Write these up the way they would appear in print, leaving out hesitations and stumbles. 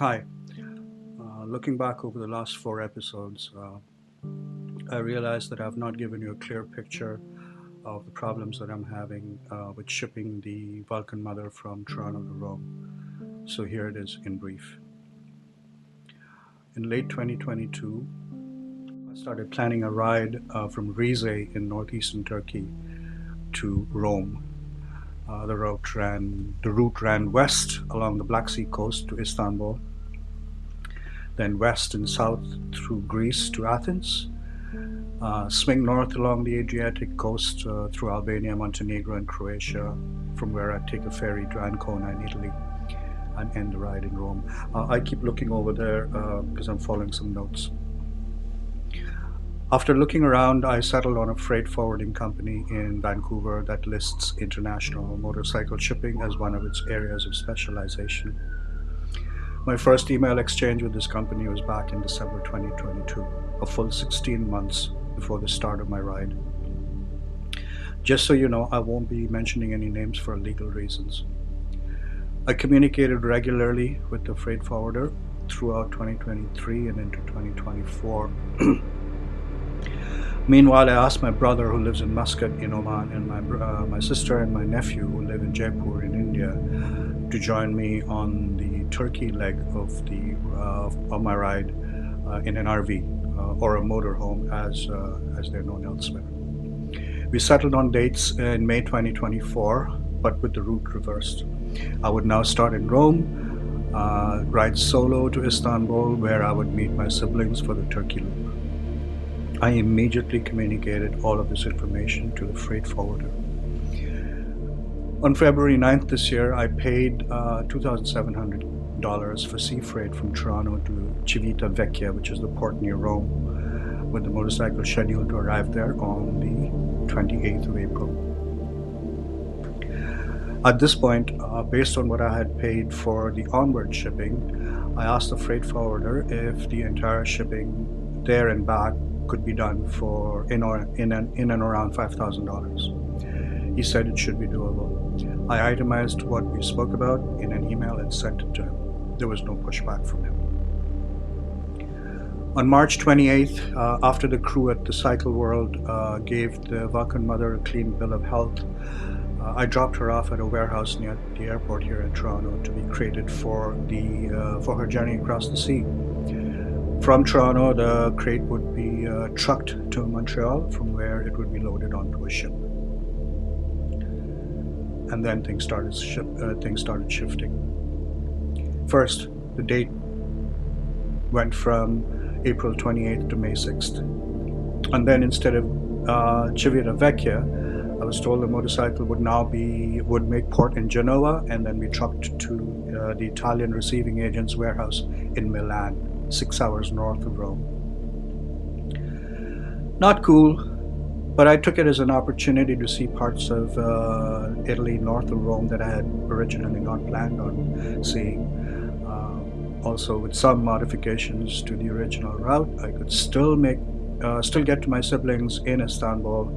Hi. Looking back over the last four episodes, I realized that I've not given you a clear picture of the problems that I'm having with shipping the Vulcan Mother from Toronto to Rome. So here it is in brief. In late 2022, I started planning a ride from Rize in northeastern Turkey to Rome. The route ran west along the Black Sea coast to Istanbul, then west and south through Greece to Athens, swing north along the Adriatic coast through Albania, Montenegro, and Croatia, from where I take a ferry to Ancona in Italy and end the ride in Rome. I keep looking over there because I'm following some notes. After looking around, I settled on a freight forwarding company in Vancouver that lists international motorcycle shipping as one of its areas of specialization. My first email exchange with this company was back in December 2022, a full 16 months before the start of my ride. Just so you know, I won't be mentioning any names for legal reasons. I communicated regularly with the freight forwarder throughout 2023 and into 2024. Meanwhile, I asked my brother, who lives in Muscat in Oman, and my sister and my nephew, who live in Jaipur in India, to join me on the Turkey leg of my ride in an RV or a motorhome, as they're known elsewhere. We settled on dates in May 2024, but with the route reversed. I would now start in Rome, ride solo to Istanbul, where I would meet my siblings for the Turkey loop. I immediately communicated all of this information to the freight forwarder. On February 9th this year, I paid $2,700 for sea freight from Toronto to Civitavecchia, which is the port near Rome, with the motorcycle scheduled to arrive there on the 28th of April. At this point, based on what I had paid for the onward shipping, I asked the freight forwarder if the entire shipping there and back could be done for in and around $5,000. He said it should be doable. I itemized what we spoke about in an email and sent it to him. There was no pushback from him. On March 28th, after the crew at the Cycle World gave the Vulcan Mother a clean bill of health, I dropped her off at a warehouse near the airport here in Toronto to be crated for her journey across the sea. From Toronto, the crate would be trucked to Montreal, from where it would be loaded onto a ship. And then things started shifting. First, the date went from April 28th to May 6th. And then instead of Civitavecchia, I was told the motorcycle would make port in Genoa and then be trucked to the Italian receiving agent's warehouse in Milan, 6 hours north of Rome. Not cool, but I took it as an opportunity to see parts of Italy north of Rome that I had originally not planned on seeing. Also, with some modifications to the original route, I could still get to my siblings in Istanbul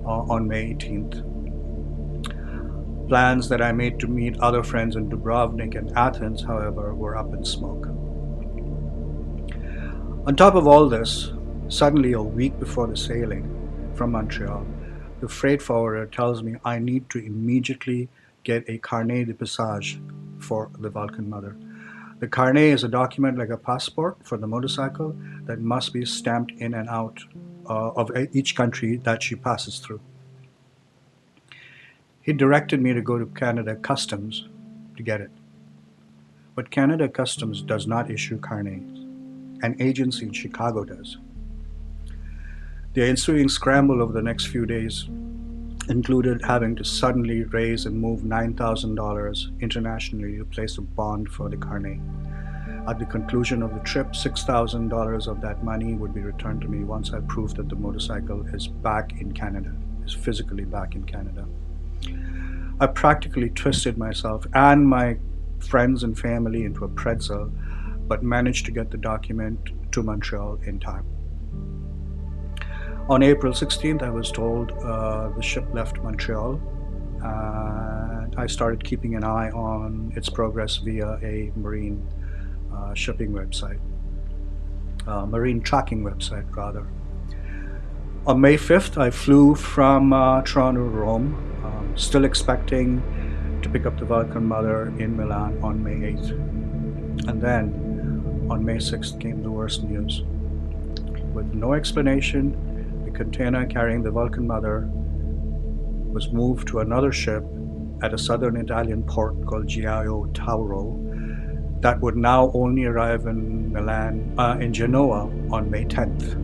on May 18th. Plans that I made to meet other friends in Dubrovnik and Athens, however, were up in smoke. On top of all this, suddenly a week before the sailing from Montreal, the freight forwarder tells me I need to immediately get a carnet de passage for the Vulcan Mother. The carnet is a document like a passport for the motorcycle that must be stamped in and out of each country that she passes through. He directed me to go to Canada Customs to get it. But Canada Customs does not issue carnets. An agency in Chicago does. The ensuing scramble over the next few days included having to suddenly raise and move $9,000 internationally to place a bond for the carnet. At the conclusion of the trip, $6,000 of that money would be returned to me once I proved that the motorcycle is physically back in Canada. I practically twisted myself and my friends and family into a pretzel, but managed to get the document to Montreal in time. On April 16th, I was told the ship left Montreal, and I started keeping an eye on its progress via a marine shipping website, marine tracking website rather. On May 5th, I flew from Toronto to Rome, still expecting to pick up the Vulcan Mother in Milan on May 8th. And then on May 6th came the worst news. With no explanation, the container carrying the Vulcan Mother was moved to another ship at a southern Italian port called Gioia Tauro that would now only arrive in Genoa on May 10th.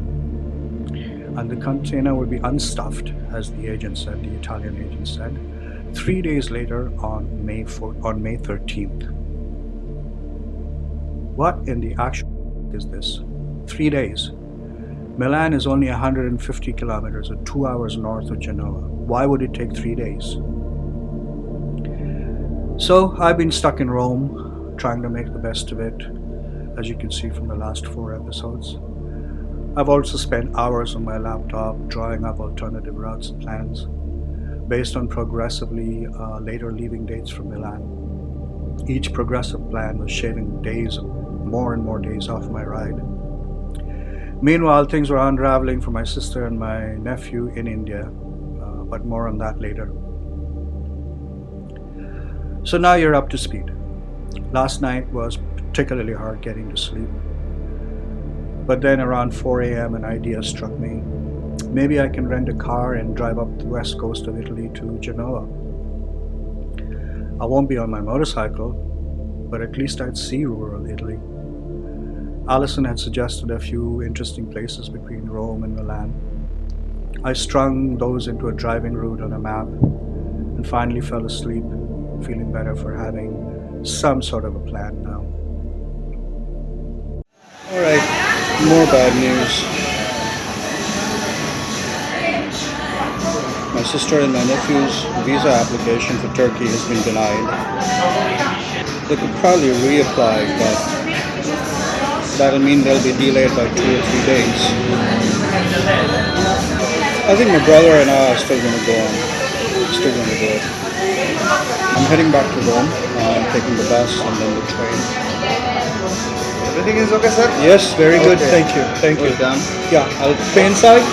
And the container would be unstuffed, as the agent said, the Italian agent said, 3 days later on May 13th. What in the actual is this? 3 days. Milan is only 150 kilometers or 2 hours north of Genoa. Why would it take 3 days? So I've been stuck in Rome, trying to make the best of it, as you can see from the last 4 episodes. I've also spent hours on my laptop drawing up alternative routes and plans based on progressively later leaving dates from Milan. Each progressive plan was shaving days, more and more days off my ride. Meanwhile, things were unraveling for my sister and my nephew in India, but more on that later. So now you're up to speed. Last night was particularly hard getting to sleep. But then around 4 a.m. an idea struck me. Maybe I can rent a car and drive up the west coast of Italy to Genoa. I won't be on my motorcycle, but at least I'd see rural Italy. Allison had suggested a few interesting places between Rome and Milan. I strung those into a driving route on a map and finally fell asleep, feeling better for having some sort of a plan now. Alright, more bad news. My sister and my nephew's visa application for Turkey has been denied. They could probably reapply, but that'll mean they'll be delayed by 2 or 3 days. I think my brother and I are still going to go on. Still going to do it. I'm heading back to Rome. I'm taking the bus and then the train. Everything is okay, sir? Yes, very good. Okay. Thank you. Thank you. Done. Yeah, I'll pay inside.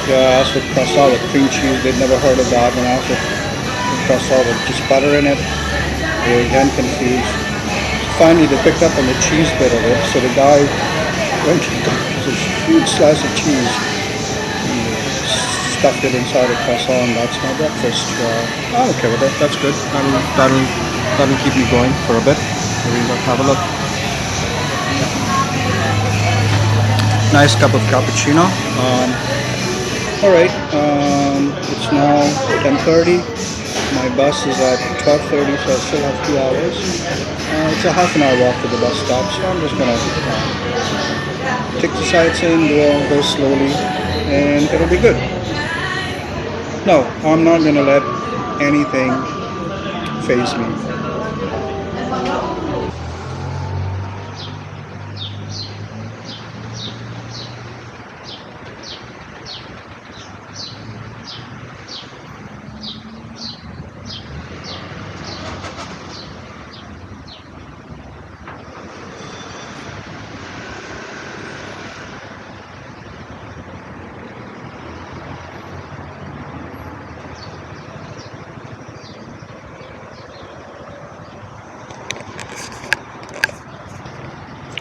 Yeah, I asked for croissant with cream cheese. They'd never heard of that. When I asked for croissant with just butter in it, they were again confused. Finally, they picked up on the cheese bit of it, so the guy went and got this huge slice of cheese, stuffed it inside a croissant, and that's my breakfast. I'm okay with it. That's good. That'll keep me going for a bit. Maybe we'll have a look. Nice cup of cappuccino. All right. It's now 10:30. My bus is at 12:30, so I still have 2 hours. It's a half an hour walk to the bus stop, so I'm just gonna take the sights in, go slowly, and it'll be good. No, I'm not gonna let anything faze me.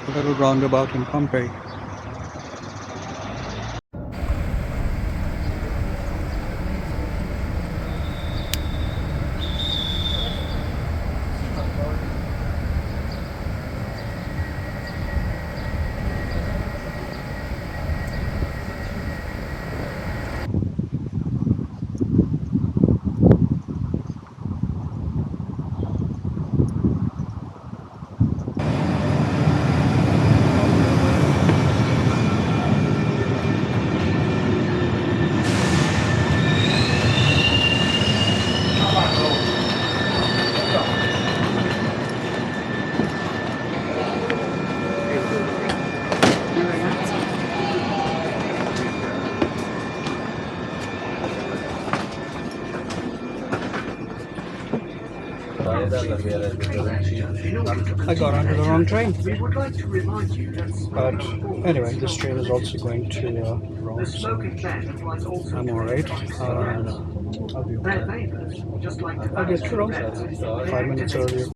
A little roundabout in Pompeii. I got onto the wrong train. But anyway, this train is also going to Rome, so I'm alright. I'll be okay. I'll get to Rome 5 minutes earlier.